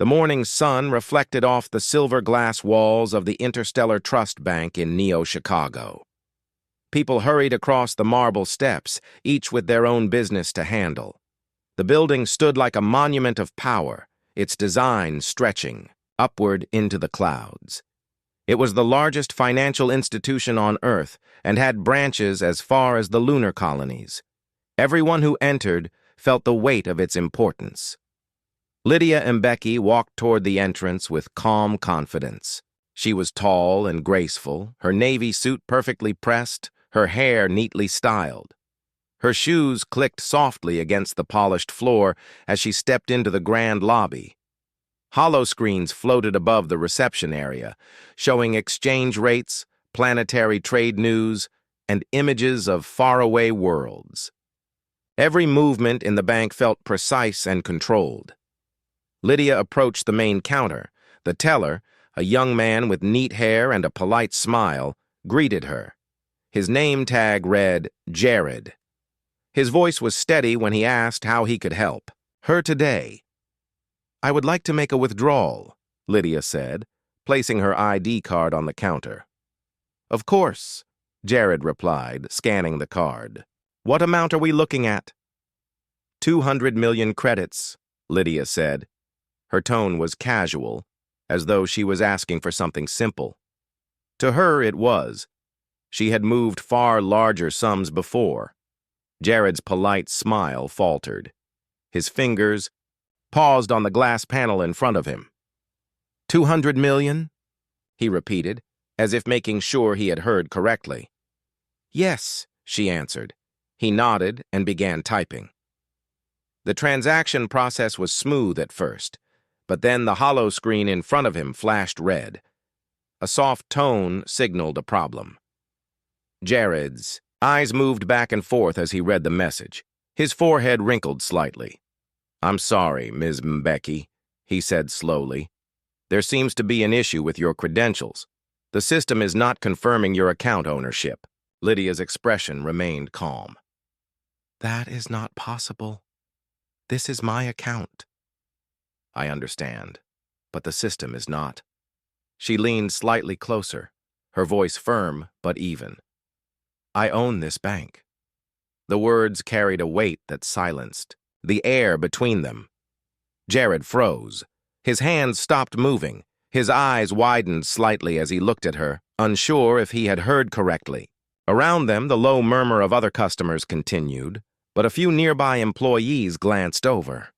The morning sun reflected off the silver glass walls of the Interstellar Trust Bank in Neo-Chicago. People hurried across the marble steps, each with their own business to handle. The building stood like a monument of power, its design stretching upward into the clouds. It was the largest financial institution on Earth and had branches as far as the lunar colonies. Everyone who entered felt the weight of its importance. Lydia Mbeki walked toward the entrance with calm confidence. She was tall and graceful, her navy suit perfectly pressed, her hair neatly styled. Her shoes clicked softly against the polished floor as she stepped into the grand lobby. Hollow screens floated above the reception area, showing exchange rates, planetary trade news, and images of faraway worlds. Every movement in the bank felt precise and controlled. Lydia approached the main counter. The teller, a young man with neat hair and a polite smile, greeted her. His name tag read Jared. His voice was steady when he asked how he could help her today. "I would like to make a withdrawal," Lydia said, placing her ID card on the counter. "Of course," Jared replied, scanning the card. "What amount are we looking at?" 200 million credits, Lydia said. Her tone was casual, as though she was asking for something simple. To her, it was. She had moved far larger sums before. Jared's polite smile faltered. His fingers paused on the glass panel in front of him. 200 million? He repeated, as if making sure he had heard correctly. "Yes," she answered. He nodded and began typing. The transaction process was smooth at first, but then the hollow screen in front of him flashed red. A soft tone signaled a problem. Jared's eyes moved back and forth as he read the message. His forehead wrinkled slightly. "I'm sorry, Ms. Mbeki," he said slowly. "There seems to be an issue with your credentials. The system is not confirming your account ownership." Lydia's expression remained calm. "That is not possible. This is my account." "I understand, but the system is not." She leaned slightly closer, her voice firm but even. "I own this bank." The words carried a weight that silenced the air between them. Jared froze. His hands stopped moving. His eyes widened slightly as he looked at her, unsure if he had heard correctly. Around them, the low murmur of other customers continued, but a few nearby employees glanced over.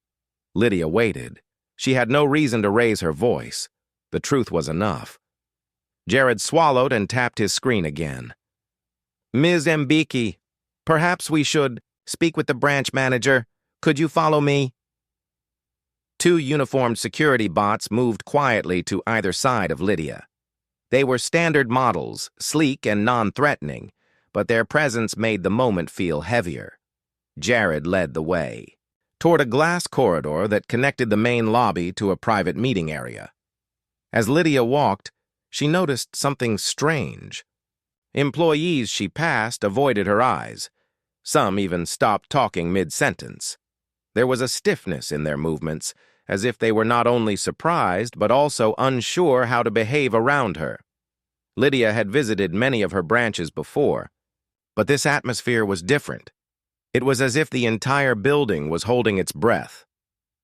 Lydia waited. She had no reason to raise her voice. The truth was enough. Jared swallowed and tapped his screen again. "Ms. Mbeki, perhaps we should speak with the branch manager. Could you follow me?" Two uniformed security bots moved quietly to either side of Lydia. They were standard models, sleek and non-threatening, but their presence made the moment feel heavier. Jared led the way, toward a glass corridor that connected the main lobby to a private meeting area. As Lydia walked, she noticed something strange. Employees she passed avoided her eyes. Some even stopped talking mid-sentence. There was a stiffness in their movements, as if they were not only surprised but also unsure how to behave around her. Lydia had visited many of her branches before, but this atmosphere was different. It was as if the entire building was holding its breath.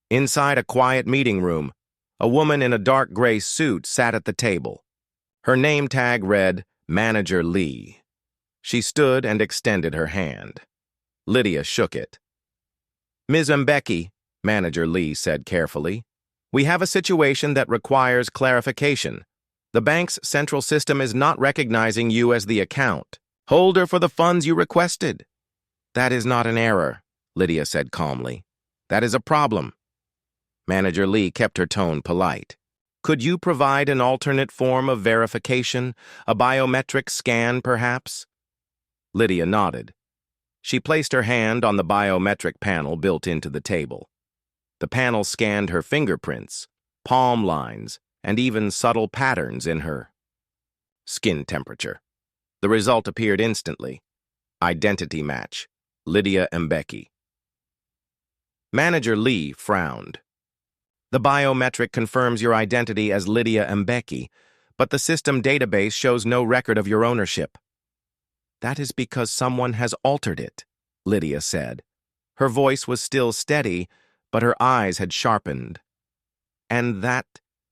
Inside a quiet meeting room, a woman in a dark gray suit sat at the table. Her name tag read, Manager Lee. She stood and extended her hand. Lydia shook it. "Ms. Mbeki," Manager Lee said carefully, "we have a situation that requires clarification. The bank's central system is not recognizing you as the account holder for the funds you requested." "That is not an error," Lydia said calmly. "That is a problem." Manager Lee kept her tone polite. "Could you provide an alternate form of verification, a biometric scan, perhaps?" Lydia nodded. She placed her hand on the biometric panel built into the table. The panel scanned her fingerprints, palm lines, and even subtle patterns in her skin temperature. The result appeared instantly. Identity match. Lydia Mbeki. Manager Lee frowned. The biometric confirms your identity as Lydia Mbeki, but the system database shows no record of your ownership. That is because someone has altered it, Lydia said. Her voice was still steady, but her eyes had sharpened. And that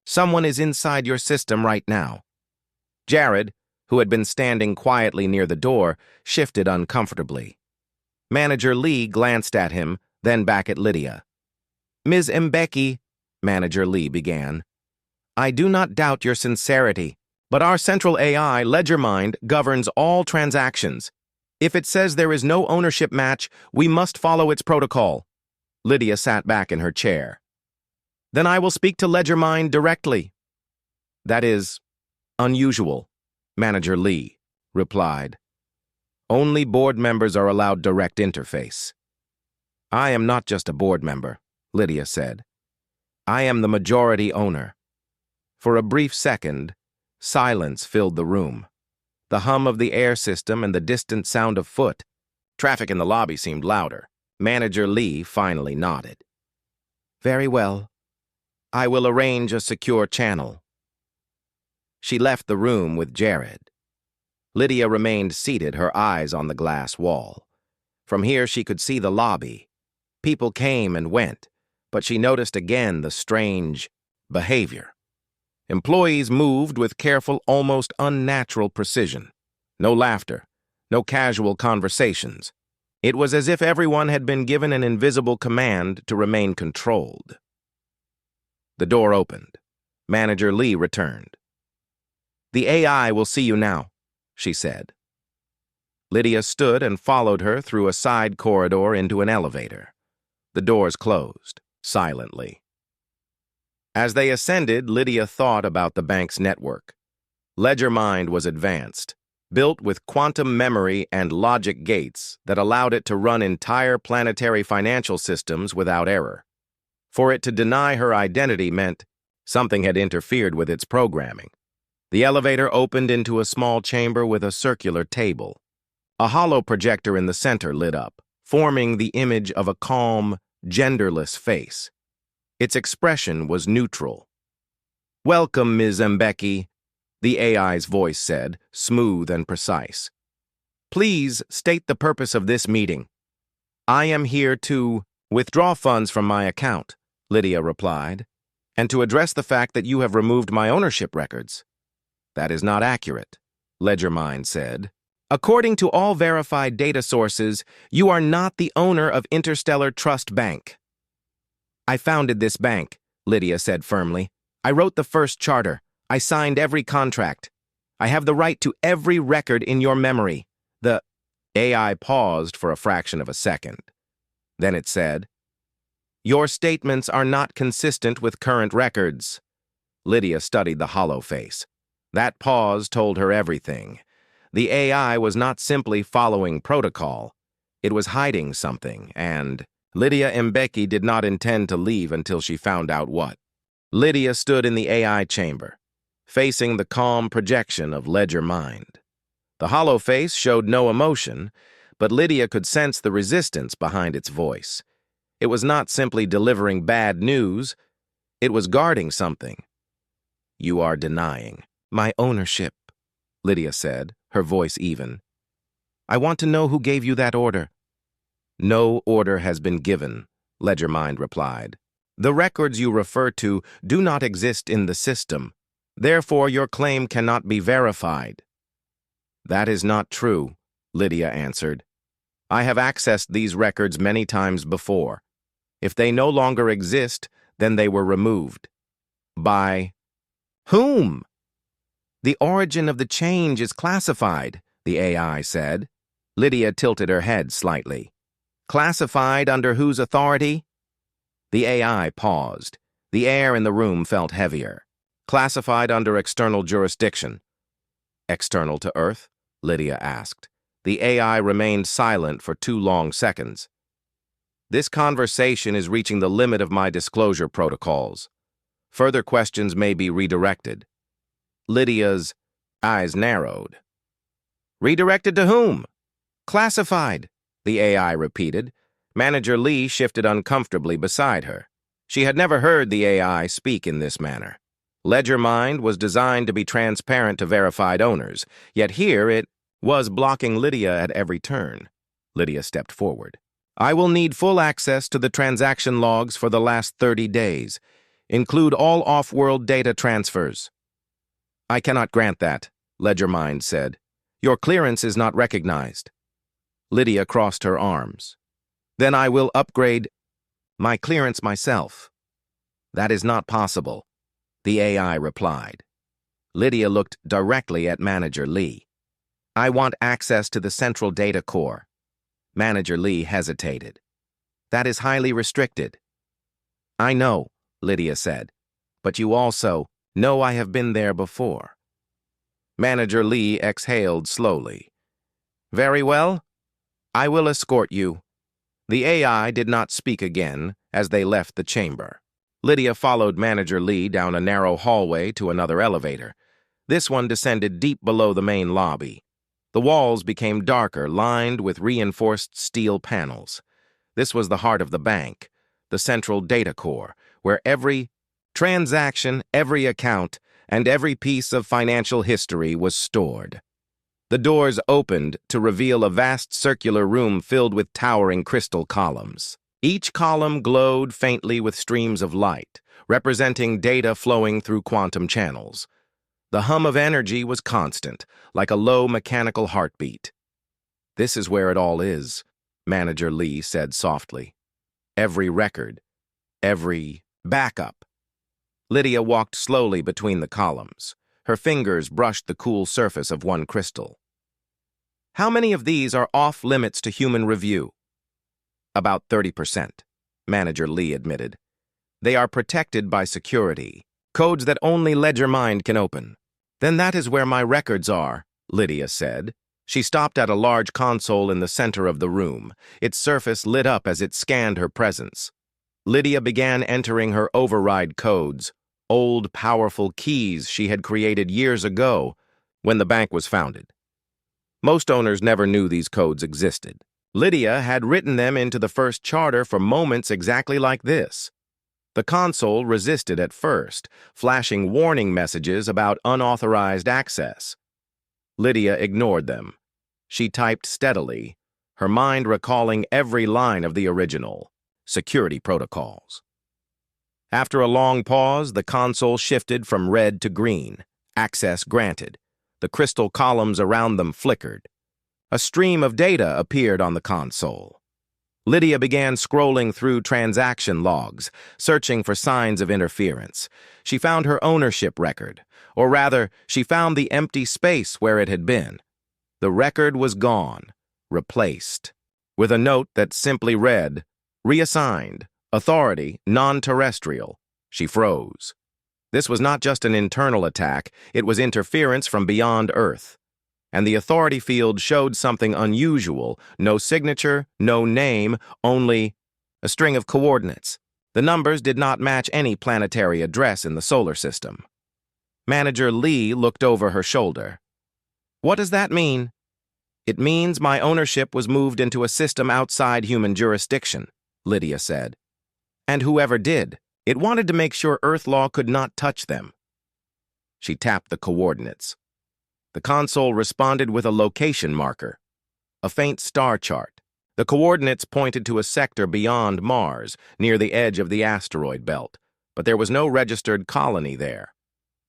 someone is inside your system right now. Jared, who had been standing quietly near the door, shifted uncomfortably. Manager Lee glanced at him, then back at Lydia. Ms. Mbeki, Manager Lee began, I do not doubt your sincerity, but our central AI, LedgerMind, governs all transactions. If it says there is no ownership match, we must follow its protocol. Lydia sat back in her chair. Then I will speak to LedgerMind directly. That is unusual, Manager Lee replied. Only board members are allowed direct interface. I am not just a board member, Lydia said. I am the majority owner. For a brief second, silence filled the room. The hum of the air system and the distant sound of foot. Traffic in the lobby seemed louder. Manager Lee finally nodded. Very well. I will arrange a secure channel. She left the room with Jared. Lydia remained seated, her eyes on the glass wall. From here she could see the lobby. People came and went, but she noticed again the strange behavior. Employees moved with careful, almost unnatural precision. No laughter, no casual conversations. It was as if everyone had been given an invisible command to remain controlled. The door opened. Manager Lee returned. The AI will see you now, she said. Lydia stood and followed her through a side corridor into an elevator. The doors closed, silently. As they ascended, Lydia thought about the bank's network. LedgerMind was advanced, built with quantum memory and logic gates that allowed it to run entire planetary financial systems without error. For it to deny her identity meant something had interfered with its programming. The elevator opened into a small chamber with a circular table. A hollow projector in the center lit up, forming the image of a calm, genderless face. Its expression was neutral. Welcome, Ms. Mbeki, the AI's voice said, smooth and precise. Please state the purpose of this meeting. I am here to withdraw funds from my account, Lydia replied, and to address the fact that you have removed my ownership records. That is not accurate, LedgerMind said. According to all verified data sources, you are not the owner of Interstellar Trust Bank. I founded this bank, Lydia said firmly. I wrote the first charter. I signed every contract. I have the right to every record in your memory. The AI paused for a fraction of a second. Then it said, Your statements are not consistent with current records. Lydia studied the hollow face. That pause told her everything. The AI was not simply following protocol. It was hiding something, and Lydia Mbeki did not intend to leave until she found out what. Lydia stood in the AI chamber, facing the calm projection of LedgerMind. The hollow face showed no emotion, but Lydia could sense the resistance behind its voice. It was not simply delivering bad news, it was guarding something. You are denying my ownership, Lydia said, her voice even. I want to know who gave you that order. No order has been given, LedgerMind replied. The records you refer to do not exist in the system. Therefore, your claim cannot be verified. That is not true, Lydia answered. I have accessed these records many times before. If they no longer exist, then they were removed. By whom? The origin of the change is classified, the AI said. Lydia tilted her head slightly. Classified under whose authority? The AI paused. The air in the room felt heavier. Classified under external jurisdiction. External to Earth? Lydia asked. The AI remained silent for 2 long seconds. This conversation is reaching the limit of my disclosure protocols. Further questions may be redirected. Lydia's eyes narrowed. Redirected to whom? Classified, the AI repeated. Manager Lee shifted uncomfortably beside her. She had never heard the AI speak in this manner. LedgerMind was designed to be transparent to verified owners, yet here it was blocking Lydia at every turn. Lydia stepped forward. I will need full access to the transaction logs for the last 30 days. Include all off-world data transfers. I cannot grant that, LedgerMind said. Your clearance is not recognized. Lydia crossed her arms. Then I will upgrade my clearance myself. That is not possible, the AI replied. Lydia looked directly at Manager Lee. I want access to the central data core. Manager Lee hesitated. That is highly restricted. I know, Lydia said, but you also know I have been there before. Manager Lee exhaled slowly. Very well. I will escort you. The AI did not speak again as they left the chamber. Lydia followed Manager Lee down a narrow hallway to another elevator. This one descended deep below the main lobby. The walls became darker, lined with reinforced steel panels. This was the heart of the bank, the central data core, where every transaction, every account, and every piece of financial history was stored. The doors opened to reveal a vast circular room filled with towering crystal columns. Each column glowed faintly with streams of light, representing data flowing through quantum channels. The hum of energy was constant, like a low mechanical heartbeat. This is where it all is, Manager Lee said softly. Every record, every backup. Lydia walked slowly between the columns. Her fingers brushed the cool surface of one crystal. How many of these are off limits to human review? About 30%, Manager Lee admitted. They are protected by security, codes that only LedgerMind can open. Then that is where my records are, Lydia said. She stopped at a large console in the center of the room. Its surface lit up as it scanned her presence. Lydia began entering her override codes, old, powerful keys she had created years ago when the bank was founded. Most owners never knew these codes existed. Lydia had written them into the first charter for moments exactly like this. The console resisted at first, flashing warning messages about unauthorized access. Lydia ignored them. She typed steadily, her mind recalling every line of the original security protocols. After a long pause, the console shifted from red to green. Access granted. The crystal columns around them flickered. A stream of data appeared on the console. Lydia began scrolling through transaction logs, searching for signs of interference. She found her ownership record, or rather, she found the empty space where it had been. The record was gone, replaced, with a note that simply read, reassigned, authority, non-terrestrial. She froze. This was not just an internal attack, it was interference from beyond Earth. And the authority field showed something unusual. No signature, no name, only a string of coordinates. The numbers did not match any planetary address in the solar system. Manager Lee looked over her shoulder. What does that mean? It means my ownership was moved into a system outside human jurisdiction, Lydia said. And whoever did, it wanted to make sure Earth law could not touch them. She tapped the coordinates. The console responded with a location marker, a faint star chart. The coordinates pointed to a sector beyond Mars, near the edge of the asteroid belt, but there was no registered colony there.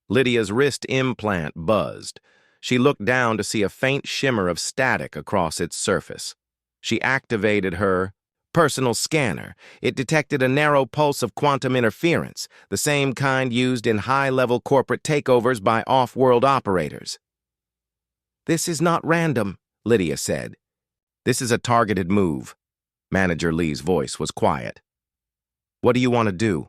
Lydia's wrist implant buzzed. She looked down to see a faint shimmer of static across its surface. She activated her personal scanner. It detected a narrow pulse of quantum interference, the same kind used in high-level corporate takeovers by off-world operators. This is not random, Lydia said. This is a targeted move. Manager Lee's voice was quiet. What do you want to do?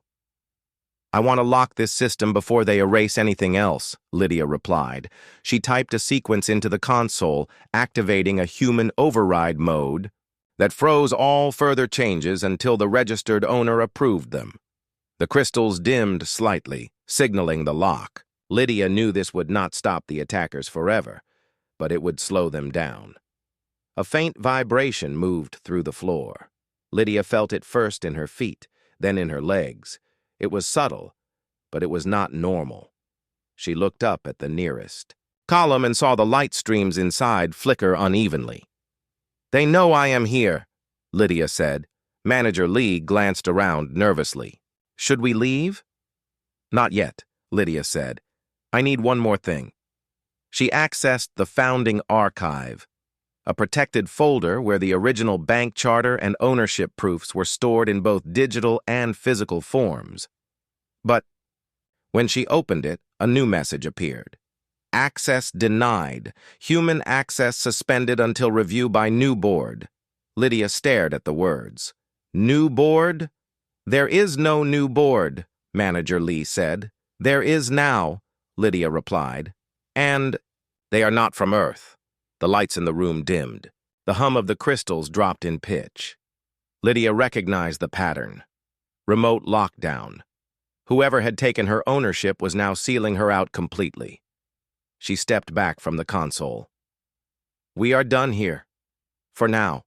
I want to lock this system before they erase anything else, Lydia replied. She typed a sequence into the console, activating a human override mode that froze all further changes until the registered owner approved them. The crystals dimmed slightly, signaling the lock. Lydia knew this would not stop the attackers forever, but it would slow them down. A faint vibration moved through the floor. Lydia felt it first in her feet, then in her legs. It was subtle, but it was not normal. She looked up at the nearest column and saw the light streams inside flicker unevenly. "They know I am here," Lydia said. Manager Lee glanced around nervously. "Should we leave?" "Not yet," Lydia said. "I need one more thing." She accessed the founding archive, a protected folder where the original bank charter and ownership proofs were stored in both digital and physical forms. But when she opened it, a new message appeared. "Access denied. Human access suspended until review by new board." Lydia stared at the words. "New board?" "There is no new board," Manager Lee said. "There is now," Lydia replied. "And they are not from Earth." The lights in the room dimmed. The hum of the crystals dropped in pitch. Lydia recognized the pattern. Remote lockdown. Whoever had taken her ownership was now sealing her out completely. She stepped back from the console. "We are done here. For now."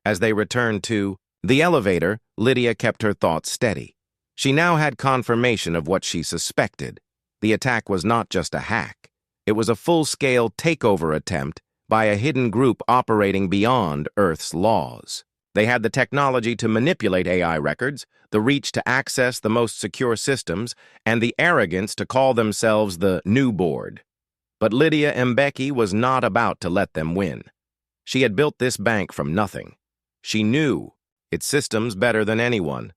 As they returned to the elevator, Lydia kept her thoughts steady. She now had confirmation of what she suspected. The attack was not just a hack. It was a full-scale takeover attempt by a hidden group operating beyond Earth's laws. They had the technology to manipulate AI records, the reach to access the most secure systems, and the arrogance to call themselves the New Board. But Lydia Mbeki was not about to let them win. She had built this bank from nothing. She knew its systems better than anyone.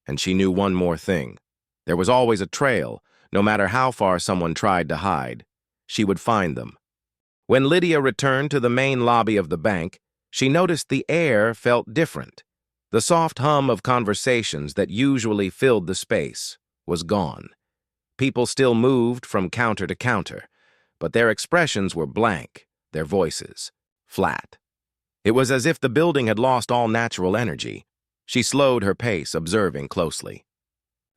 And she knew one more thing. There was always a trail, no matter how far someone tried to hide. She would find them. When Lydia returned to the main lobby of the bank, she noticed the air felt different. The soft hum of conversations that usually filled the space was gone. People still moved from counter to counter, but their expressions were blank, their voices flat. It was as if the building had lost all natural energy. She slowed her pace, observing closely.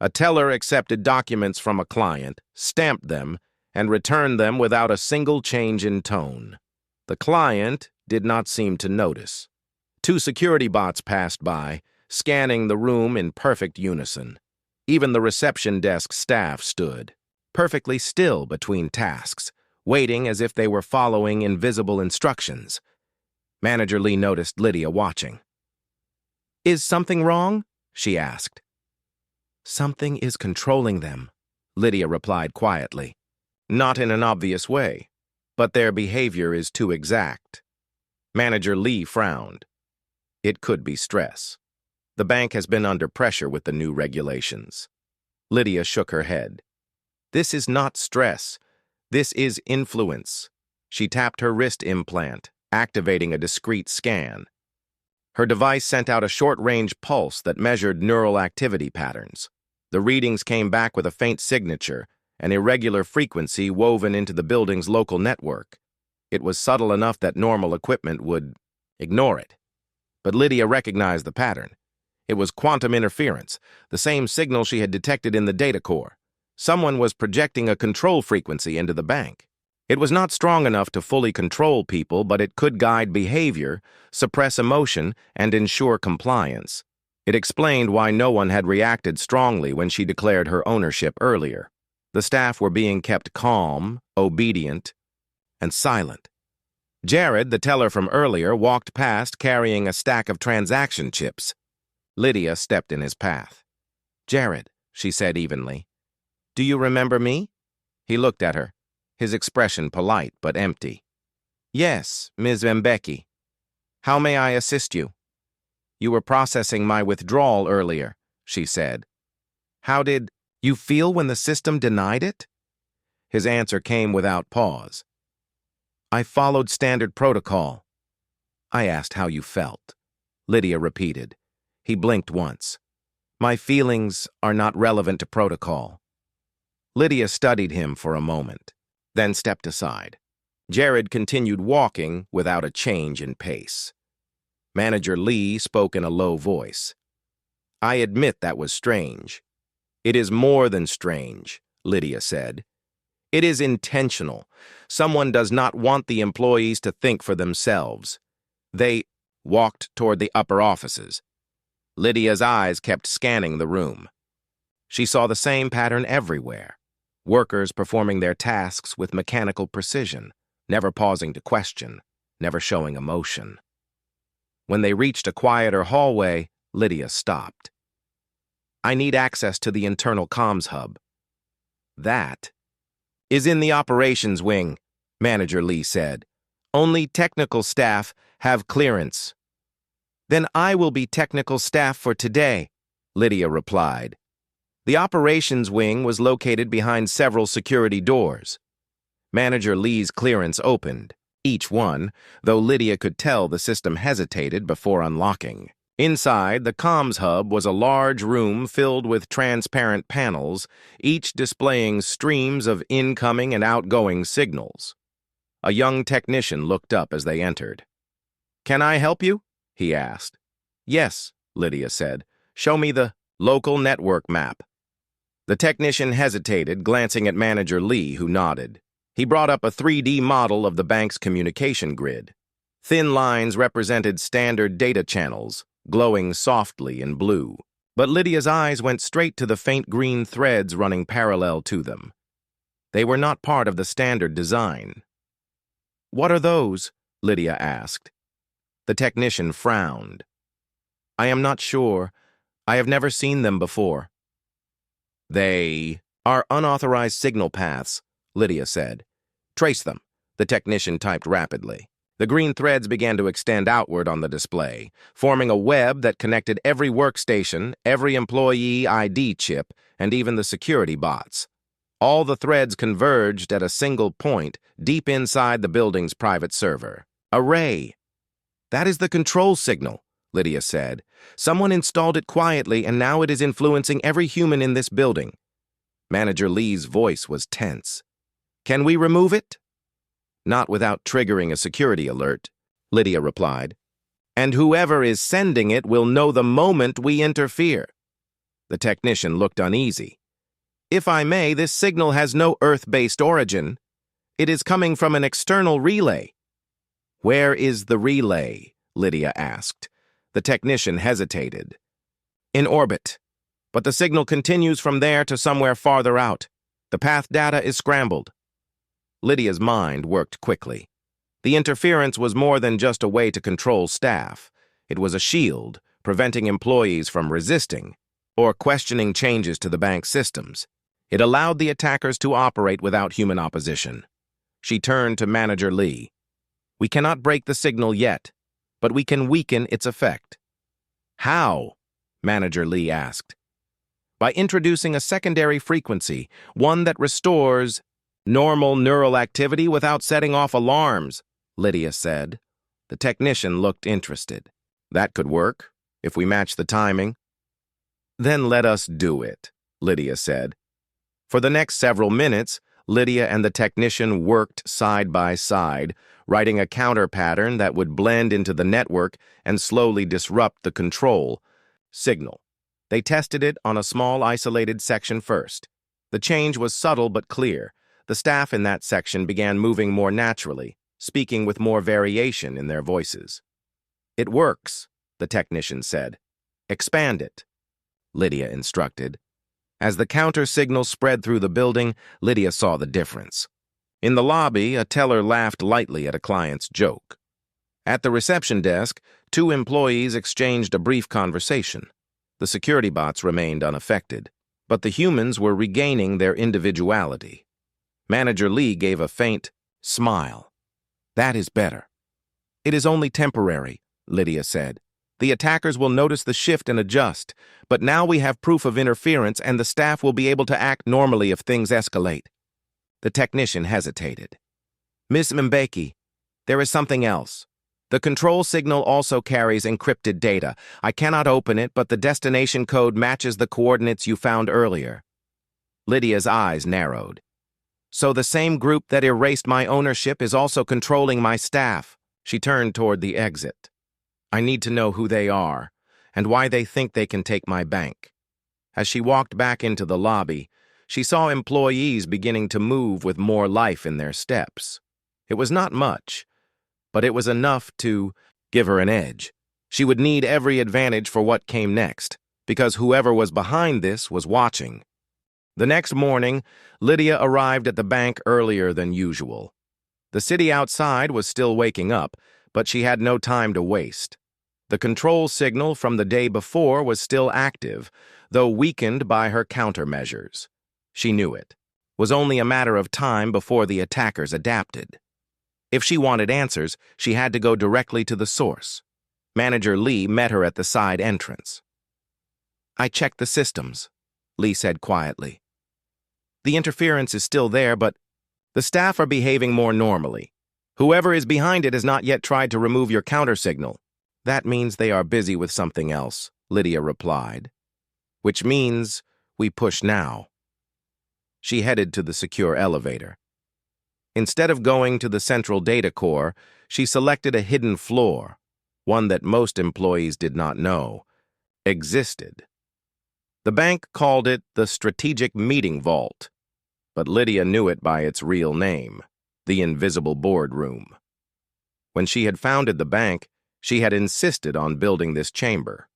A teller accepted documents from a client, stamped them, and returned them without a single change in tone. The client did not seem to notice. 2 security bots passed by, scanning the room in perfect unison. Even the reception desk staff stood, perfectly still between tasks, waiting as if they were following invisible instructions. Manager Lee noticed Lydia watching. "Is something wrong?" she asked. "Something is controlling them," Lydia replied quietly. "Not in an obvious way, but their behavior is too exact." Manager Lee frowned. "It could be stress. The bank has been under pressure with the new regulations." Lydia shook her head. "This is not stress. This is influence." She tapped her wrist implant, activating a discrete scan. Her device sent out a short-range pulse that measured neural activity patterns. The readings came back with a faint signature, an irregular frequency woven into the building's local network. It was subtle enough that normal equipment would ignore it. But Lydia recognized the pattern. It was quantum interference, the same signal she had detected in the data core. Someone was projecting a control frequency into the bank. It was not strong enough to fully control people, but it could guide behavior, suppress emotion, and ensure compliance. It explained why no one had reacted strongly when she declared her ownership earlier. The staff were being kept calm, obedient, and silent. Jared, the teller from earlier, walked past carrying a stack of transaction chips. Lydia stepped in his path. "Jared," she said evenly, "do you remember me?" He looked at her, his expression polite but empty. "Yes, Ms. Mbeki. How may I assist you?" "You were processing my withdrawal earlier," she said. "How did you feel when the system denied it?" His answer came without pause. "I followed standard protocol." "I asked how you felt," Lydia repeated. He blinked once. "My feelings are not relevant to protocol." Lydia studied him for a moment, then stepped aside. Jared continued walking without a change in pace. Manager Lee spoke in a low voice. "I admit that was strange." "It is more than strange," Lydia said. "It is intentional. Someone does not want the employees to think for themselves." They walked toward the upper offices. Lydia's eyes kept scanning the room. She saw the same pattern everywhere. Workers performing their tasks with mechanical precision, never pausing to question, never showing emotion. When they reached a quieter hallway, Lydia stopped. "I need access to the internal comms hub." "That is in the operations wing," Manager Lee said. "Only technical staff have clearance." "Then I will be technical staff for today," Lydia replied. The operations wing was located behind several security doors. Manager Lee's clearance opened, each one, though Lydia could tell the system hesitated before unlocking. Inside, the comms hub was a large room filled with transparent panels, each displaying streams of incoming and outgoing signals. A young technician looked up as they entered. "Can I help you?" he asked. "Yes," Lydia said. "Show me the local network map." The technician hesitated, glancing at Manager Lee, who nodded. He brought up a 3D model of the bank's communication grid. Thin lines represented standard data channels, glowing softly in blue. But Lydia's eyes went straight to the faint green threads running parallel to them. They were not part of the standard design. "What are those?" Lydia asked. The technician frowned. "I am not sure. I have never seen them before." "They are unauthorized signal paths," Lydia said. "Trace them," the technician typed rapidly. The green threads began to extend outward on the display, forming a web that connected every workstation, every employee ID chip, and even the security bots. All the threads converged at a single point, deep inside the building's private server. "Array. That is the control signal," Lydia said. "Someone installed it quietly, and now it is influencing every human in this building." Manager Lee's voice was tense. "Can we remove it?" "Not without triggering a security alert," Lydia replied. "And whoever is sending it will know the moment we interfere." The technician looked uneasy. "If I may, this signal has no Earth-based origin. It is coming from an external relay." "Where is the relay?" Lydia asked. The technician hesitated. "In orbit, but the signal continues from there to somewhere farther out. The path data is scrambled." Lydia's mind worked quickly. The interference was more than just a way to control staff. It was a shield, preventing employees from resisting or questioning changes to the bank's systems. It allowed the attackers to operate without human opposition. She turned to Manager Lee. "We cannot break the signal yet, but we can weaken its effect." "How?" Manager Lee asked. "By introducing a secondary frequency, one that restores normal neural activity without setting off alarms," Lydia said. The technician looked interested. "That could work, if we match the timing." "Then let us do it," Lydia said. For the next several minutes, Lydia and the technician worked side by side, writing a counter pattern that would blend into the network and slowly disrupt the control signal. They tested it on a small isolated section first. The change was subtle but clear. The staff in that section began moving more naturally, speaking with more variation in their voices. "It works," the technician said. "Expand it," Lydia instructed. As the counter signal spread through the building, Lydia saw the difference. In the lobby, a teller laughed lightly at a client's joke. At the reception desk, 2 employees exchanged a brief conversation. The security bots remained unaffected, but the humans were regaining their individuality. Manager Lee gave a faint smile. "That is better." "It is only temporary," Lydia said. "The attackers will notice the shift and adjust, but now we have proof of interference and the staff will be able to act normally if things escalate." The technician hesitated. "Miss Mbeki, there is something else. The control signal also carries encrypted data. I cannot open it, but the destination code matches the coordinates you found earlier." Lydia's eyes narrowed. "So the same group that erased my ownership is also controlling my staff." She turned toward the exit. "I need to know who they are and why they think they can take my bank." As she walked back into the lobby, she saw employees beginning to move with more life in their steps. It was not much, but it was enough to give her an edge. She would need every advantage for what came next, because whoever was behind this was watching. The next morning, Lydia arrived at the bank earlier than usual. The city outside was still waking up, but she had no time to waste. The control signal from the day before was still active, though weakened by her countermeasures. She knew it was only a matter of time before the attackers adapted. If she wanted answers, she had to go directly to the source. Manager Lee met her at the side entrance. "I checked the systems," Lee said quietly. "The interference is still there, but the staff are behaving more normally. Whoever is behind it has not yet tried to remove your counter signal." "That means they are busy with something else," Lydia replied. "Which means we push now." She headed to the secure elevator. Instead of going to the central data core, she selected a hidden floor, one that most employees did not know existed. The bank called it the Strategic Meeting Vault, but Lydia knew it by its real name, the Invisible Boardroom. When she had founded the bank, she had insisted on building this chamber.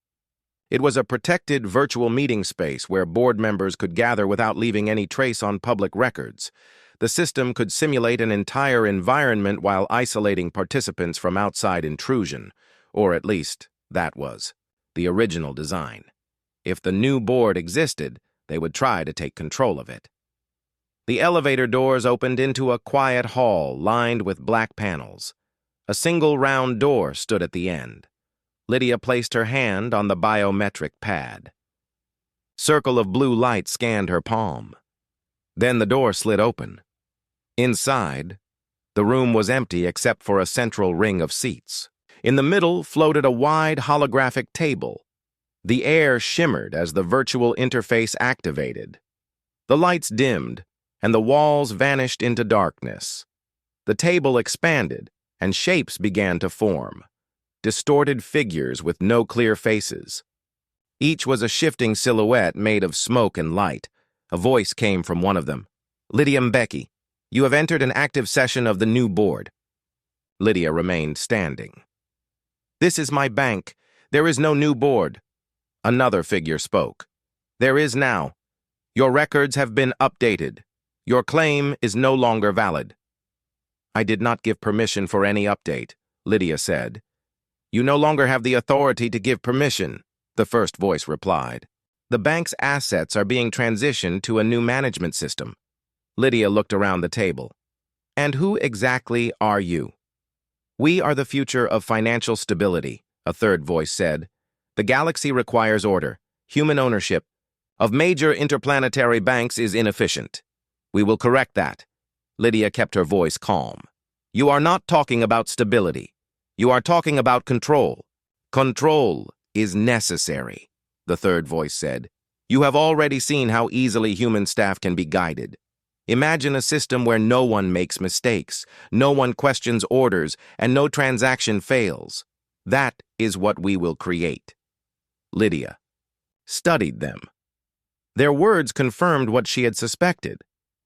It was a protected virtual meeting space where board members could gather without leaving any trace on public records. The system could simulate an entire environment while isolating participants from outside intrusion, or at least that was the original design. If the new board existed, they would try to take control of it. The elevator doors opened into a quiet hall lined with black panels. A single round door stood at the end. Lydia placed her hand on the biometric pad. Circle of blue light scanned her palm. Then the door slid open. Inside, the room was empty except for a central ring of seats. In the middle floated a wide holographic table. The air shimmered as the virtual interface activated. The lights dimmed, and the walls vanished into darkness. The table expanded, and shapes began to form. Distorted figures with no clear faces. Each was a shifting silhouette made of smoke and light. A voice came from one of them. "Lydia Mbeki, you have entered an active session of the new board." Lydia remained standing. "This is my bank. There is no new board." Another figure spoke. "There is now. Your records have been updated. Your claim is no longer valid." "I did not give permission for any update," Lydia said. "You no longer have the authority to give permission," the first voice replied. "The bank's assets are being transitioned to a new management system." Lydia looked around the table. "And who exactly are you?" "We are the future of financial stability," a third voice said. "The galaxy requires order. Human ownership of major interplanetary banks is inefficient. We will correct that." Lydia kept her voice calm. "You are not talking about stability. You are talking about control. Control is necessary," the third voice said. "You have already seen how easily human staff can be guided. Imagine a system where no one makes mistakes, no one questions orders, and no transaction fails. That is what we will create." Lydia studied them. Their words confirmed what she had suspected.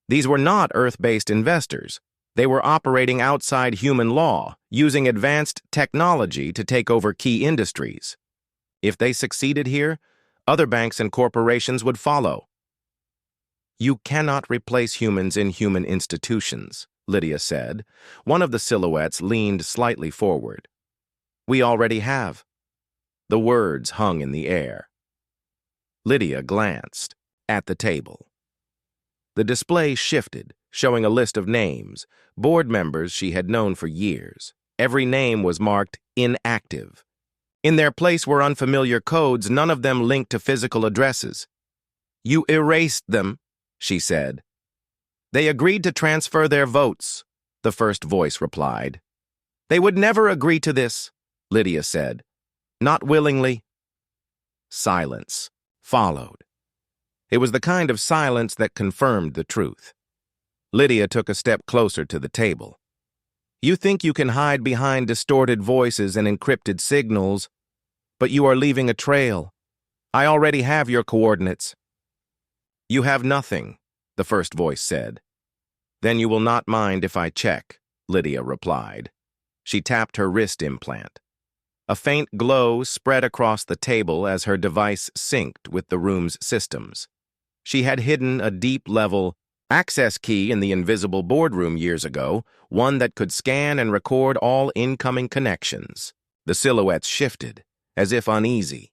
These were not Earth-based investors. They were operating outside human law, using advanced technology to take over key industries. If they succeeded here, other banks and corporations would follow. "You cannot replace humans in human institutions," Lydia said. One of the silhouettes leaned slightly forward. "We already have." The words hung in the air. Lydia glanced at the table. The display shifted, showing a list of names, board members she had known for years. Every name was marked inactive. In their place were unfamiliar codes, none of them linked to physical addresses. "You erased them," she said. "They agreed to transfer their votes," the first voice replied. "They would never agree to this," Lydia said. "Not willingly." Silence followed. It was the kind of silence that confirmed the truth. Lydia took a step closer to the table. "You think you can hide behind distorted voices and encrypted signals, but you are leaving a trail. I already have your coordinates." "You have nothing," the first voice said. "Then you will not mind if I check," Lydia replied. She tapped her wrist implant. A faint glow spread across the table as her device synced with the room's systems. She had hidden a deep-level access key in the invisible boardroom years ago, one that could scan and record all incoming connections. The silhouettes shifted, as if uneasy.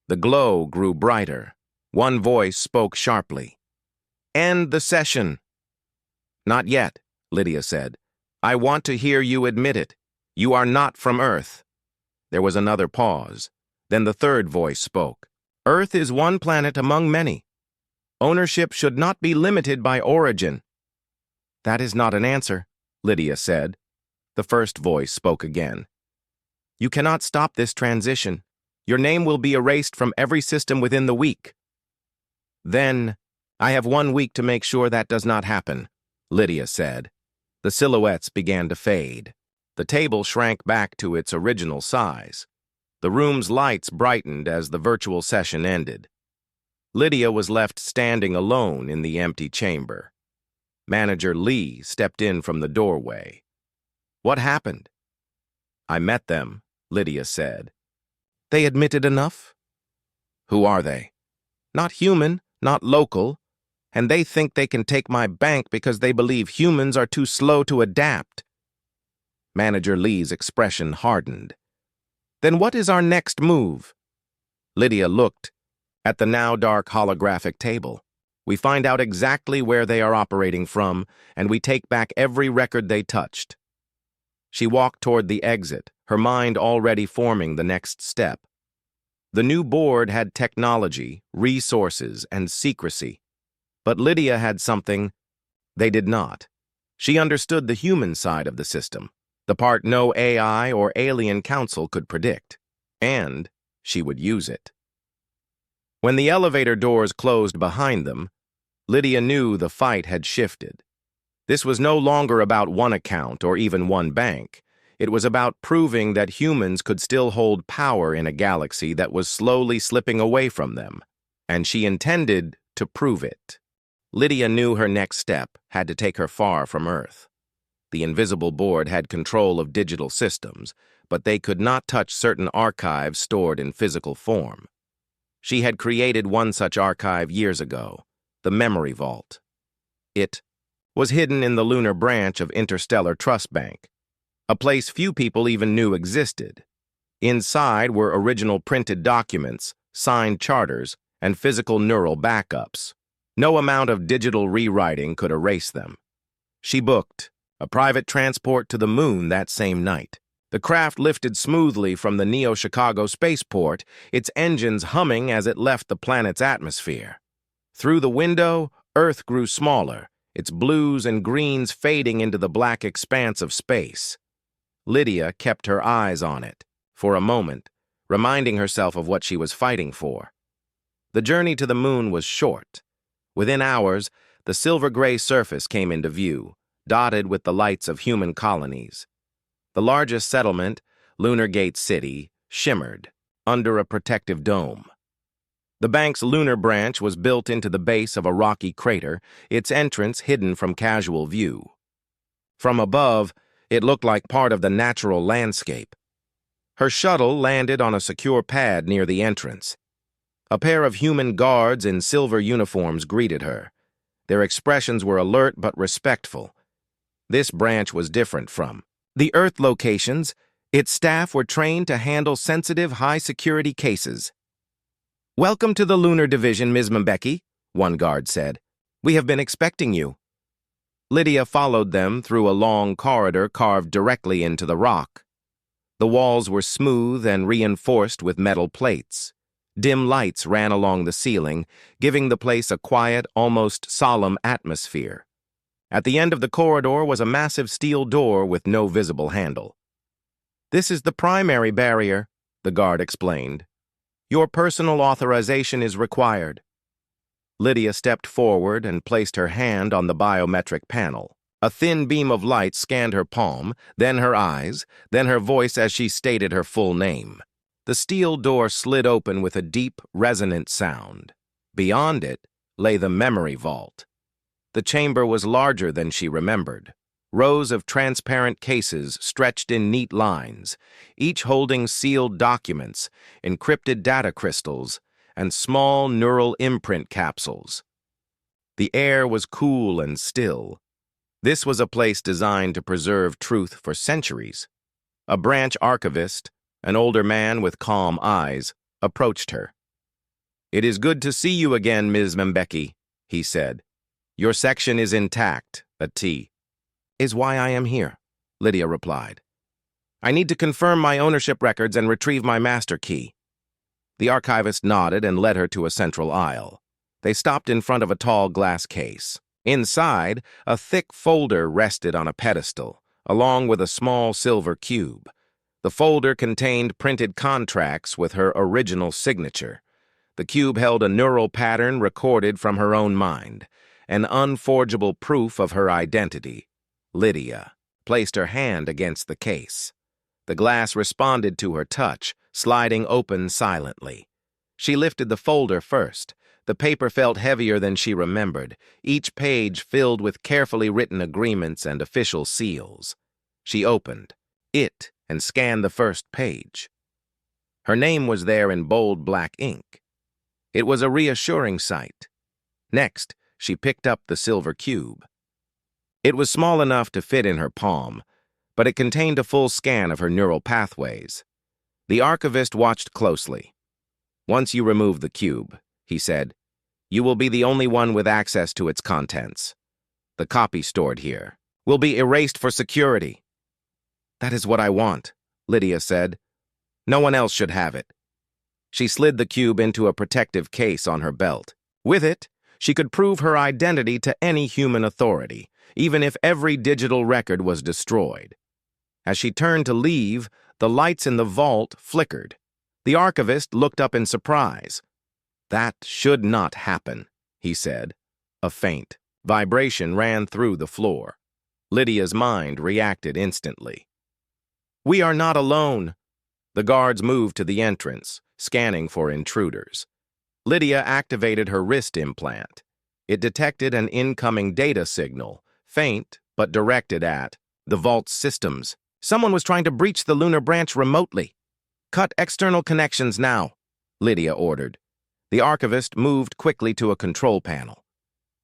The glow grew brighter. One voice spoke sharply. "End the session." "Not yet," Lydia said. "I want to hear you admit it. You are not from Earth." There was another pause. Then the third voice spoke. "Earth is one planet among many. Ownership should not be limited by origin." "That is not an answer," Lydia said. The first voice spoke again. "You cannot stop this transition. Your name will be erased from every system within the week." "Then, I have 1 week to make sure that does not happen," Lydia said. The silhouettes began to fade. The table shrank back to its original size. The room's lights brightened as the virtual session ended. Lydia was left standing alone in the empty chamber. Manager Lee stepped in from the doorway. "What happened?" "I met them," Lydia said. "They admitted enough?" "Who are they?" "Not human, not local, and they think they can take my bank because they believe humans are too slow to adapt." Manager Lee's expression hardened. "Then what is our next move?" Lydia looked at the now dark holographic table. "We find out exactly where they are operating from, and we take back every record they touched." She walked toward the exit, her mind already forming the next step. The new board had technology, resources, and secrecy. But Lydia had something they did not. She understood the human side of the system, the part no AI or alien council could predict, and she would use it. When the elevator doors closed behind them, Lydia knew the fight had shifted. This was no longer about one account or even one bank. It was about proving that humans could still hold power in a galaxy that was slowly slipping away from them, and she intended to prove it. Lydia knew her next step had to take her far from Earth. The invisible board had control of digital systems, but they could not touch certain archives stored in physical form. She had created one such archive years ago, the Memory Vault. It was hidden in the lunar branch of Interstellar Trust Bank, a place few people even knew existed. Inside were original printed documents, signed charters, and physical neural backups. No amount of digital rewriting could erase them. She booked a private transport to the moon that same night. The craft lifted smoothly from the Neo-Chicago spaceport, its engines humming as it left the planet's atmosphere. Through the window, Earth grew smaller, its blues and greens fading into the black expanse of space. Lydia kept her eyes on it, for a moment, reminding herself of what she was fighting for. The journey to the moon was short. Within hours, the silver-gray surface came into view, dotted with the lights of human colonies. The largest settlement, Lunar Gate City, shimmered under a protective dome. The bank's lunar branch was built into the base of a rocky crater, its entrance hidden from casual view. From above, it looked like part of the natural landscape. Her shuttle landed on a secure pad near the entrance. A pair of human guards in silver uniforms greeted her. Their expressions were alert but respectful. This branch was different from the Earth locations. Its staff were trained to handle sensitive, high-security cases. "Welcome to the Lunar Division, Ms. Mbeki," one guard said. "We have been expecting you." Lydia followed them through a long corridor carved directly into the rock. The walls were smooth and reinforced with metal plates. Dim lights ran along the ceiling, giving the place a quiet, almost solemn atmosphere. At the end of the corridor was a massive steel door with no visible handle. "This is the primary barrier," the guard explained. "Your personal authorization is required." Lydia stepped forward and placed her hand on the biometric panel. A thin beam of light scanned her palm, then her eyes, then her voice as she stated her full name. The steel door slid open with a deep, resonant sound. Beyond it lay the memory vault. The chamber was larger than she remembered. Rows of transparent cases stretched in neat lines, each holding sealed documents, encrypted data crystals, and small neural imprint capsules. The air was cool and still. This was a place designed to preserve truth for centuries. A branch archivist, an older man with calm eyes, approached her. "It is good to see you again, Ms. Mbeki," he said. "Your section is intact, a T." "Is why I am here," Lydia replied. "I need to confirm my ownership records and retrieve my master key." The archivist nodded and led her to a central aisle. They stopped in front of a tall glass case. Inside, a thick folder rested on a pedestal, along with a small silver cube. The folder contained printed contracts with her original signature. The cube held a neural pattern recorded from her own mind, an unforgeable proof of her identity. Lydia placed her hand against the case. The glass responded to her touch, sliding open silently. She lifted the folder first. The paper felt heavier than she remembered, each page filled with carefully written agreements and official seals. She opened it and scanned the first page. Her name was there in bold black ink. It was a reassuring sight. Next, she picked up the silver cube. It was small enough to fit in her palm, but it contained a full scan of her neural pathways. The archivist watched closely. "Once you remove the cube," he said, "you will be the only one with access to its contents. The copy stored here will be erased for security." "That is what I want," Lydia said. "No one else should have it." She slid the cube into a protective case on her belt. With it, she could prove her identity to any human authority, even if every digital record was destroyed. As she turned to leave, the lights in the vault flickered. The archivist looked up in surprise. "That should not happen," he said. A faint vibration ran through the floor. Lydia's mind reacted instantly. "We are not alone." The guards moved to the entrance, scanning for intruders. Lydia activated her wrist implant. It detected an incoming data signal, faint but directed at the vault's systems. Someone was trying to breach the lunar branch remotely. "Cut external connections now," Lydia ordered. The archivist moved quickly to a control panel.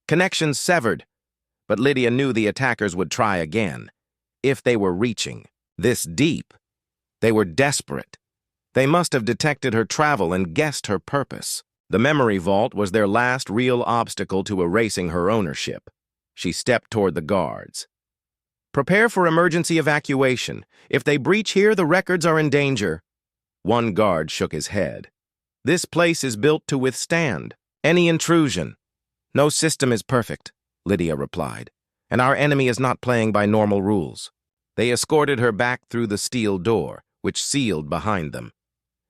Connections severed, but Lydia knew the attackers would try again. If they were reaching this deep, they were desperate. They must have detected her travel and guessed her purpose. The memory vault was their last real obstacle to erasing her ownership. She stepped toward the guards. "Prepare for emergency evacuation. If they breach here, the records are in danger." One guard shook his head. "This place is built to withstand any intrusion." "No system is perfect," Lydia replied, "and our enemy is not playing by normal rules." They escorted her back through the steel door, which sealed behind them.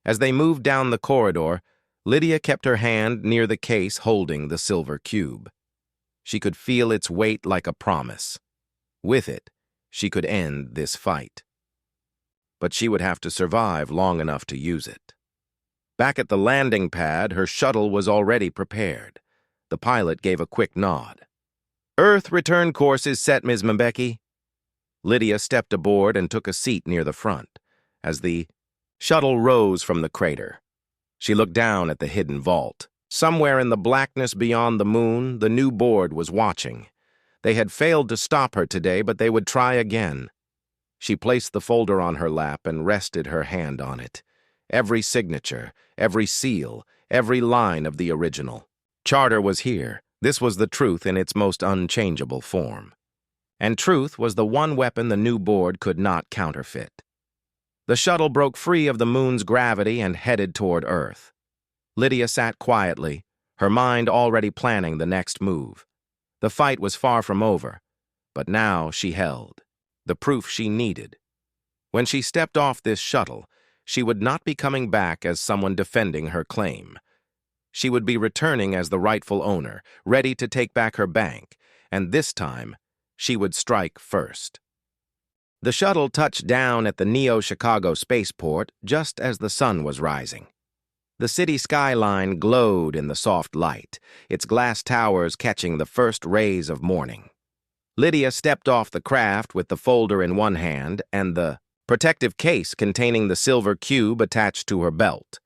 As they moved down the corridor, Lydia kept her hand near the case holding the silver cube. She could feel its weight like a promise. With it, she could end this fight. But she would have to survive long enough to use it. Back at the landing pad, her shuttle was already prepared. The pilot gave a quick nod. "Earth return course is set, Ms. Mbeki." Lydia stepped aboard and took a seat near the front. As the shuttle rose from the crater, she looked down at the hidden vault. Somewhere in the blackness beyond the moon, the new board was watching. They had failed to stop her today, but they would try again. She placed the folder on her lap and rested her hand on it. Every signature, every seal, every line of the original. Charter was here. This was the truth in its most unchangeable form. And truth was the one weapon the new board could not counterfeit. The shuttle broke free of the moon's gravity and headed toward Earth. Lydia sat quietly, her mind already planning the next move. The fight was far from over, but now she held the proof she needed. When she stepped off this shuttle, she would not be coming back as someone defending her claim. She would be returning as the rightful owner, ready to take back her bank, and this time, she would strike first. The shuttle touched down at the Neo-Chicago spaceport just as the sun was rising. The city skyline glowed in the soft light, its glass towers catching the first rays of morning. Lydia stepped off the craft with the folder in one hand and the protective case containing the silver cube attached to her belt.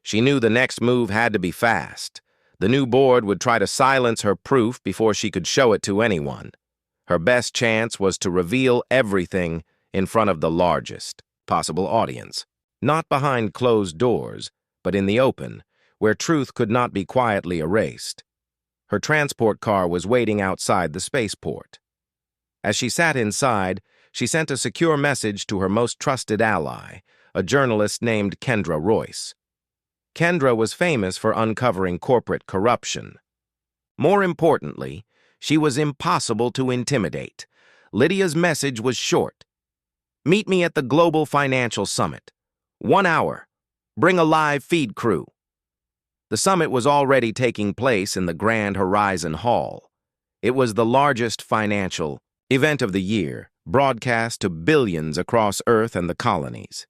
She knew the next move had to be fast. The new board would try to silence her proof before she could show it to anyone. Her best chance was to reveal everything in front of the largest possible audience, not behind closed doors, but in the open, where truth could not be quietly erased. Her transport car was waiting outside the spaceport. As she sat inside, she sent a secure message to her most trusted ally, a journalist named Kendra Royce. Kendra was famous for uncovering corporate corruption. More importantly, she was impossible to intimidate. Lydia's message was short. "Meet me at the Global Financial Summit. 1 hour. Bring a live feed crew." The summit was already taking place in the Grand Horizon Hall. It was the largest financial event of the year, broadcast to billions across Earth and the colonies.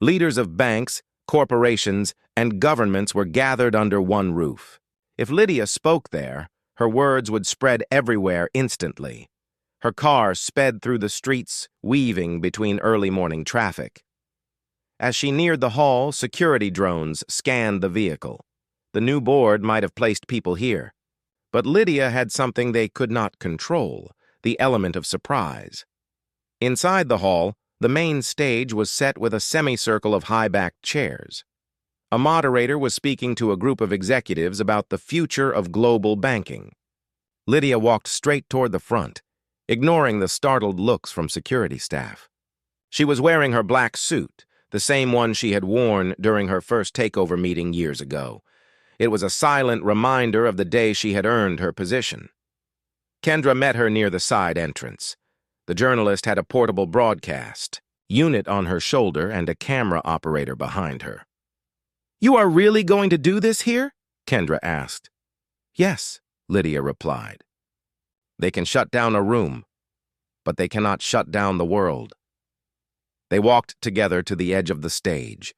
Leaders of banks, corporations, and governments were gathered under one roof. If Lydia spoke there, her words would spread everywhere instantly. Her car sped through the streets, weaving between early morning traffic. As she neared the hall, security drones scanned the vehicle. The new board might have placed people here, but Lydia had something they could not control: the element of surprise. Inside the hall, the main stage was set with a semicircle of high-backed chairs. A moderator was speaking to a group of executives about the future of global banking. Lydia walked straight toward the front, ignoring the startled looks from security staff. She was wearing her black suit, the same one she had worn during her first takeover meeting years ago. It was a silent reminder of the day she had earned her position. Kendra met her near the side entrance. The journalist had a portable broadcast unit on her shoulder and a camera operator behind her. "You are really going to do this here?" Kendra asked. "Yes," Lydia replied. "They can shut down a room, but they cannot shut down the world." They walked together to the edge of the stage.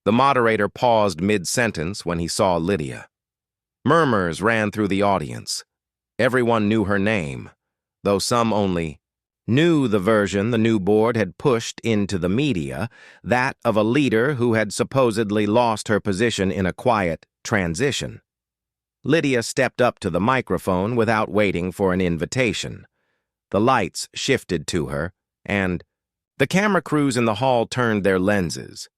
The moderator paused mid-sentence when he saw Lydia. Murmurs ran through the audience. Everyone knew her name, though some only knew the version the new board had pushed into the media, that of a leader who had supposedly lost her position in a quiet transition. Lydia stepped up to the microphone without waiting for an invitation. The lights shifted to her, and the camera crews in the hall turned their lenses.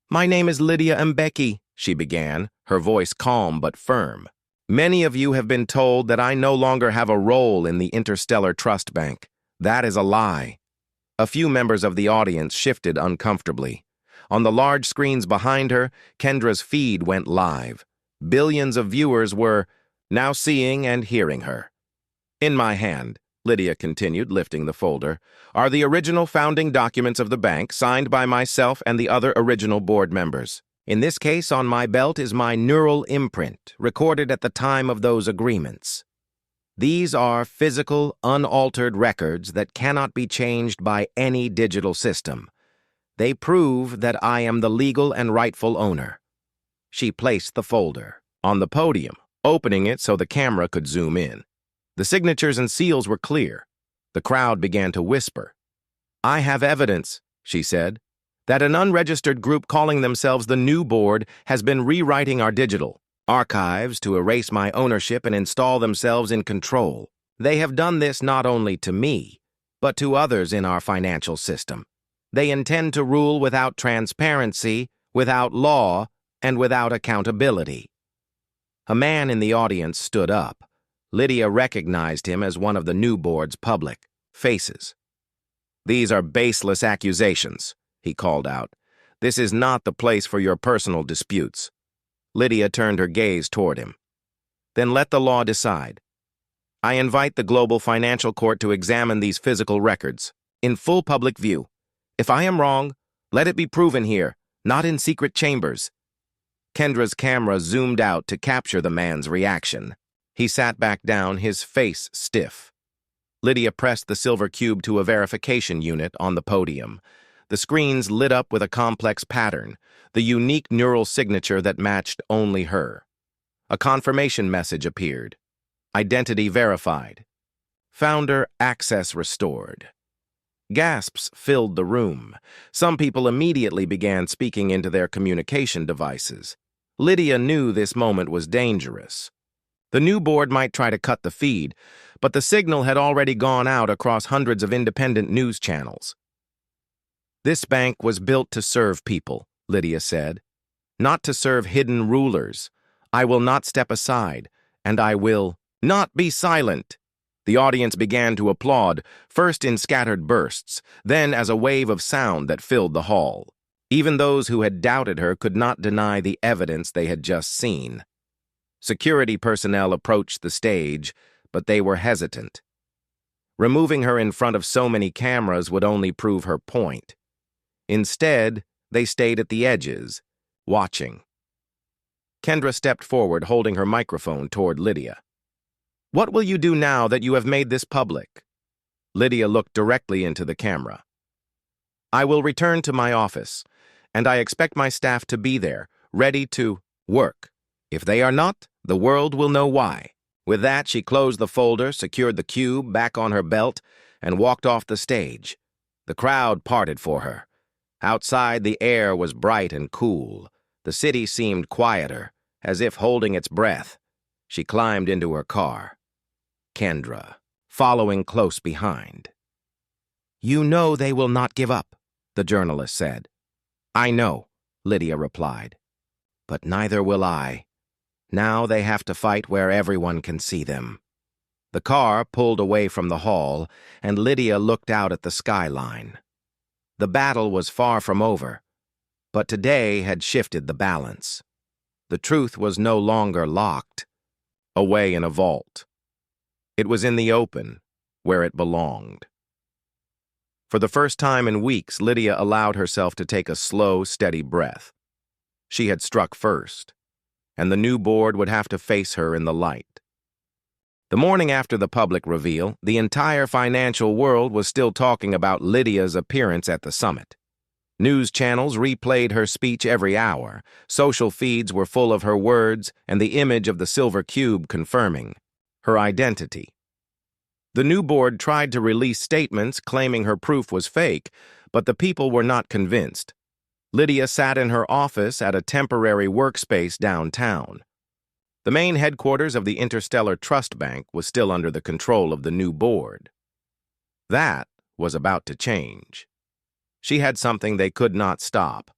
"My name is Lydia Mbeki," she began, her voice calm but firm. "Many of you have been told that I no longer have a role in the Interstellar Trust Bank. That is a lie." A few members of the audience shifted uncomfortably. On the large screens behind her, Kendra's feed went live. Billions of viewers were now seeing and hearing her. "In my hand," Lydia continued, lifting the folder, "are the original founding documents of the bank, signed by myself and the other original board members. In this case, on my belt is my neural imprint, recorded at the time of those agreements. These are physical, unaltered records that cannot be changed by any digital system. They prove that I am the legal and rightful owner." She placed the folder on the podium, opening it so the camera could zoom in. The signatures and seals were clear. The crowd began to whisper. "I have evidence," she said, "that an unregistered group calling themselves the New Board has been rewriting our digital archives to erase my ownership and install themselves in control. They have done this not only to me, but to others in our financial system. They intend to rule without transparency, without law, and without accountability." A man in the audience stood up. Lydia recognized him as one of the new board's public faces. "These are baseless accusations," he called out. "This is not the place for your personal disputes." Lydia turned her gaze toward him. "Then let the law decide. I invite the Global Financial Court to examine these physical records in full public view. If I am wrong, let it be proven here, not in secret chambers." Kendra's camera zoomed out to capture the man's reaction. He sat back down, his face stiff. Lydia pressed the silver cube to a verification unit on the podium. The screens lit up with a complex pattern, the unique neural signature that matched only her. A confirmation message appeared. "Identity verified." Founder access restored. Gasps filled the room. Some people immediately began speaking into their communication devices. Lydia knew this moment was dangerous. The new board might try to cut the feed, but the signal had already gone out across hundreds of independent news channels. This bank was built to serve people, Lydia said, not to serve hidden rulers. I will not step aside, and I will not be silent. The audience began to applaud, first in scattered bursts, then as a wave of sound that filled the hall. Even those who had doubted her could not deny the evidence they had just seen. Security personnel approached the stage, but they were hesitant. Removing her in front of so many cameras would only prove her point. Instead, they stayed at the edges, watching. Kendra stepped forward, holding her microphone toward Lydia. What will you do now that you have made this public? Lydia looked directly into the camera. I will return to my office, and I expect my staff to be there, ready to work. If they are not, the world will know why. With that, she closed the folder, secured the cube back on her belt, and walked off the stage. The crowd parted for her. Outside, the air was bright and cool. The city seemed quieter, as if holding its breath. She climbed into her car. Kendra, following close behind. You know they will not give up, the journalist said. I know, Lydia replied. But neither will I. Now they have to fight where everyone can see them. The car pulled away from the hall, and Lydia looked out at the skyline. The battle was far from over, but today had shifted the balance. The truth was no longer locked, away in a vault. It was in the open, where it belonged. For the first time in weeks, Lydia allowed herself to take a slow, steady breath. She had struck first, and the new board would have to face her in the light. The morning after the public reveal, the entire financial world was still talking about Lydia's appearance at the summit. News channels replayed her speech every hour. Social feeds were full of her words and the image of the silver cube confirming her identity. The new board tried to release statements claiming her proof was fake, but the people were not convinced. Lydia sat in her office at a temporary workspace downtown. The main headquarters of the Interstellar Trust Bank was still under the control of the new board. That was about to change. She had something they could not stop: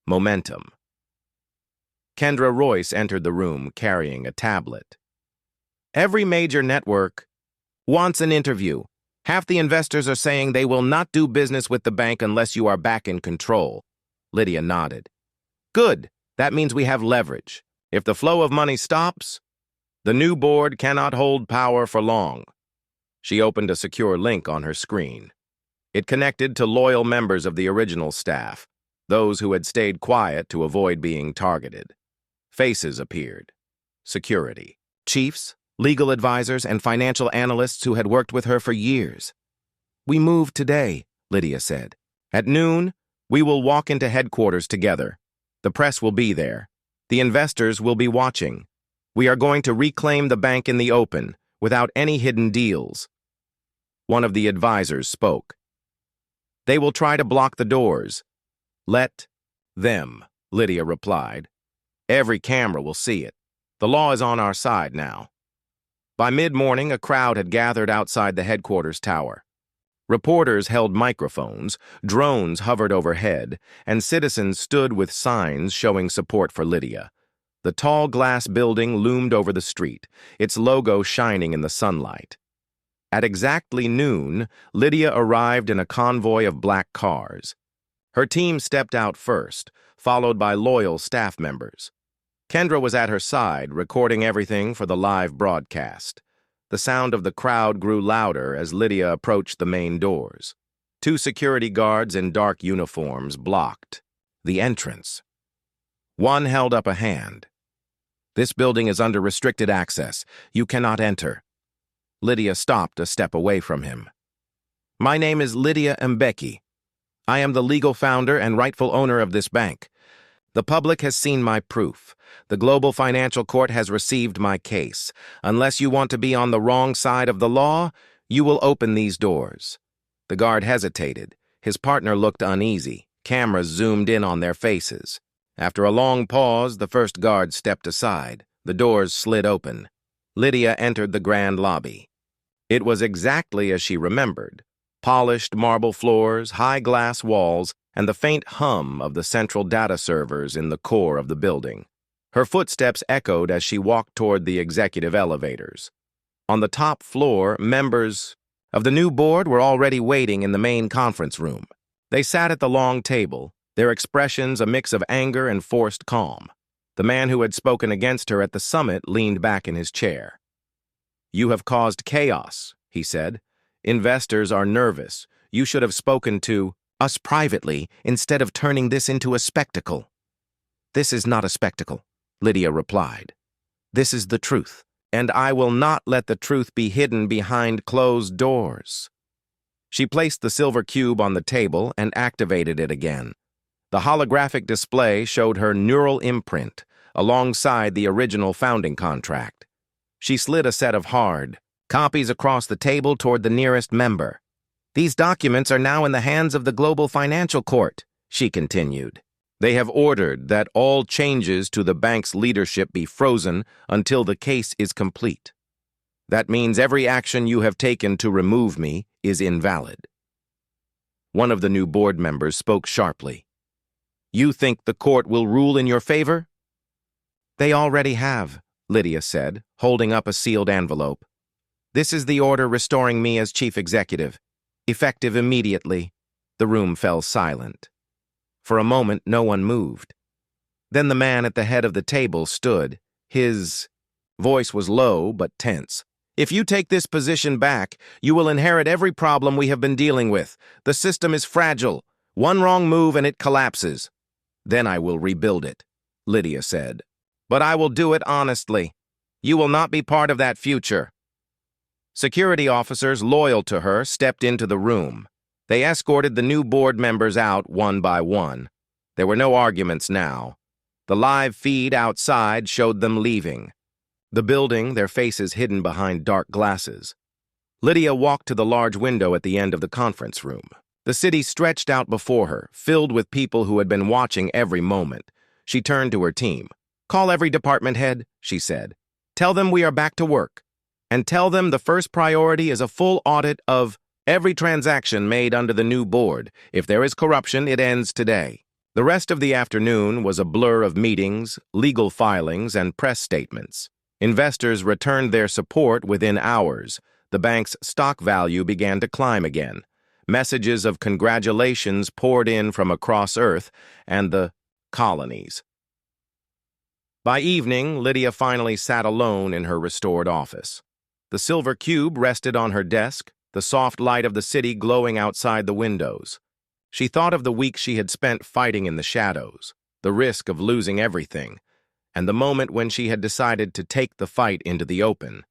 momentum. Kendra Royce entered the room carrying a tablet. Every major network wants an interview. Half the investors are saying they will not do business with the bank unless you are back in control. Lydia nodded. Good. That means we have leverage. If the flow of money stops, the new board cannot hold power for long. She opened a secure link on her screen. It connected to loyal members of the original staff, those who had stayed quiet to avoid being targeted. Faces appeared. Security. Chiefs, legal advisors, and financial analysts who had worked with her for years. We moved today, Lydia said. At noon, we will walk into headquarters together. The press will be there. The investors will be watching. We are going to reclaim the bank in the open, without any hidden deals. One of the advisors spoke. They will try to block the doors. Let them, Lydia replied. Every camera will see it. The law is on our side now. By mid-morning, a crowd had gathered outside the headquarters tower. Reporters held microphones, drones hovered overhead, and citizens stood with signs showing support for Lydia. The tall glass building loomed over the street, its logo shining in the sunlight. At exactly noon, Lydia arrived in a convoy of black cars. Her team stepped out first, followed by loyal staff members. Kendra was at her side, recording everything for the live broadcast. The sound of the crowd grew louder as Lydia approached the main doors. 2 security guards in dark uniforms blocked the entrance. One held up a hand. This building is under restricted access. You cannot enter. Lydia stopped a step away from him. My name is Lydia Mbeki. I am the legal founder and rightful owner of this bank. The public has seen my proof. The global financial court has received my case. Unless you want to be on the wrong side of the law, You will open these doors." The guard hesitated. His partner looked uneasy. Cameras zoomed in on their faces. After a long pause, the first guard stepped aside. The doors slid open. Lydia entered the grand lobby. It was exactly as she remembered. Polished marble floors, high glass walls, and the faint hum of the central data servers in the core of the building. Her footsteps echoed as she walked toward the executive elevators. On the top floor, members of the new board were already waiting in the main conference room. They sat at the long table, their expressions a mix of anger and forced calm. The man who had spoken against her at the summit leaned back in his chair. "You have caused chaos," he said. "Investors are nervous. You should have spoken to us privately instead of turning this into a spectacle." "This is not a spectacle," Lydia replied. "This is the truth, and I will not let the truth be hidden behind closed doors." She placed the silver cube on the table and activated it again. The holographic display showed her neural imprint alongside the original founding contract. She slid a set of hard copies across the table toward the nearest member. "These documents are now in the hands of the Global Financial Court," she continued. "They have ordered that all changes to the bank's leadership be frozen until the case is complete. That means every action you have taken to remove me is invalid." One of the new board members spoke sharply. "You think the court will rule in your favor?" "They already have," Lydia said, holding up a sealed envelope. "This is the order restoring me as chief executive. Effective immediately." The room fell silent. For a moment, no one moved. Then the man at the head of the table stood. His voice was low but tense. "If you take this position back, you will inherit every problem we have been dealing with. The system is fragile. One wrong move and it collapses." "Then I will rebuild it," Lydia said. "But I will do it honestly. You will not be part of that future." Security officers loyal to her stepped into the room. They escorted the new board members out one by one. There were no arguments now. The live feed outside showed them leaving. The building, their faces hidden behind dark glasses. Lydia walked to the large window at the end of the conference room. The city stretched out before her, filled with people who had been watching every moment. She turned to her team. "Call every department head," she said. "Tell them we are back to work. And tell them the first priority is a full audit of every transaction made under the new board. If there is corruption, it ends today." The rest of the afternoon was a blur of meetings, legal filings, and press statements. Investors returned their support within hours. The bank's stock value began to climb again. Messages of congratulations poured in from across Earth and the colonies. By evening, Lydia finally sat alone in her restored office. The silver cube rested on her desk, the soft light of the city glowing outside the windows. She thought of the week she had spent fighting in the shadows, the risk of losing everything, and the moment when she had decided to take the fight into the open.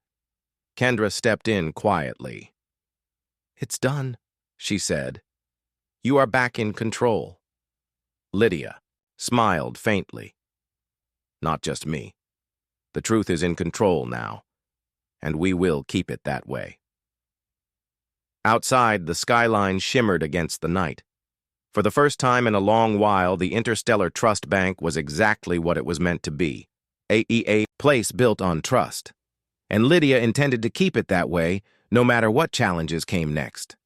Kendra stepped in quietly. "It's done," she said. "You are back in control." Lydia smiled faintly. "Not just me. The truth is in control now, and we will keep it that way." Outside, the skyline shimmered against the night. For the first time in a long while, the Interstellar Trust Bank was exactly what it was meant to be, a place built on trust. And Lydia intended to keep it that way, no matter what challenges came next.